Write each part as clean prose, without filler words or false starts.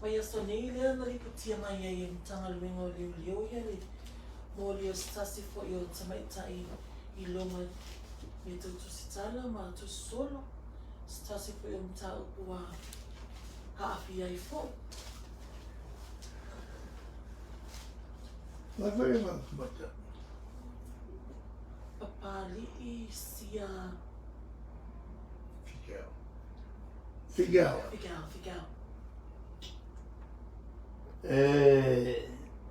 Mai aso nei lea na riputia mai ai tanga luenga o liu liu ia le mori o stasi fo i o tamaitai I lona me tu tusitala ma tu solo stasi fo i o mta upua haafi ai fo. Vai vai mata. Papali I sia Figao.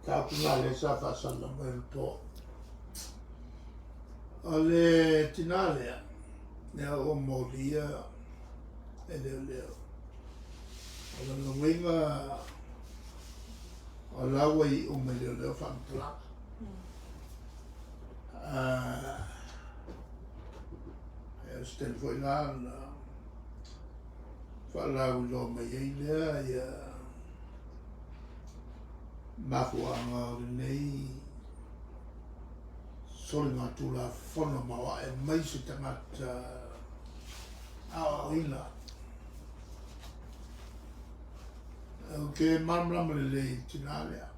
Tāpuna sa whasana mai po. O le tinalea, nea o molia e leo leo. O le ngwinga o lawa I o me leo leo whamtula. E stel foi ngā na whalau lo me ei lea ia mafuanga o nei soli ngā tula whono mawa e mai se tangata aoaoina. O ke maramrama le lei tinalea.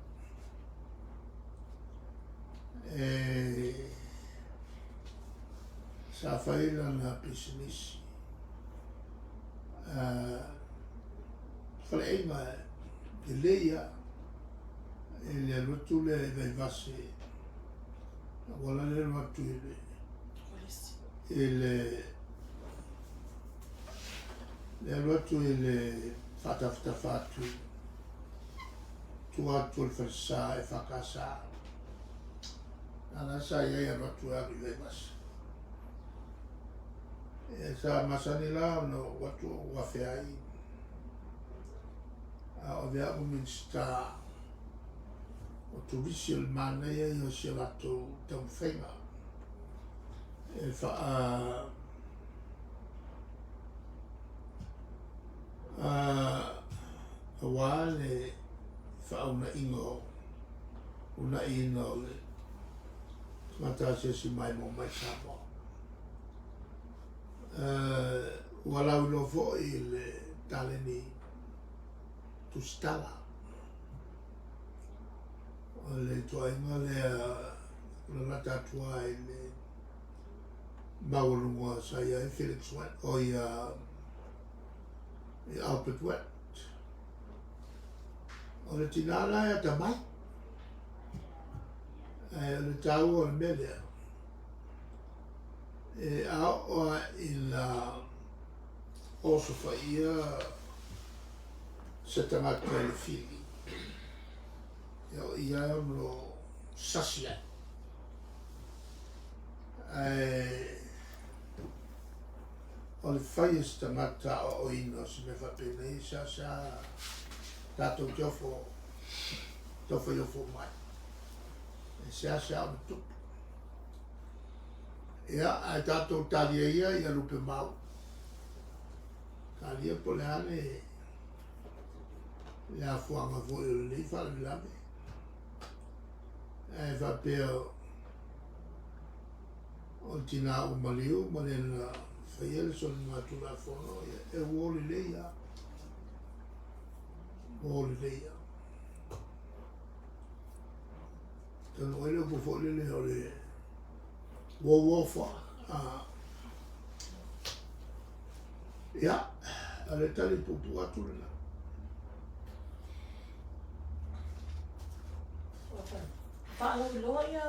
Sa whaila na pisinisi. Whaleinga e leia e le rotu le vei vase wala le rotu le rotu le whatawhita whatu tuatu le whasa e whakasa ana sa ia rotu a vei vase e sa masani la no watu wawhai o vea uminsta o turisi o mana ia I o se lato tau whenga e wha a wā le wha una ingo una ino le mata se si mai mo mai sapo walau lo fo I le taleni tu stala o le toainga le lata tua I le maualuga sa ia Felix Wet o ia Albert Wet o le tinala e atamai o le tau o le melea e aoa I la oso whaia se tangata le fili ia no SASEA o le whaia se tangata aoaoina se me whapene sa tātou tiofo iofo mai e seasea o le tupu ia ai tātou talia ia lupe mau talia po le hane le afuanga foi o le whale milame e faapea o tina o maliu ma le na whaia le soni matula whono e wōli leia tano ele ko fole le o le wofa ia ale tali pupu atu le Whaalau loa ia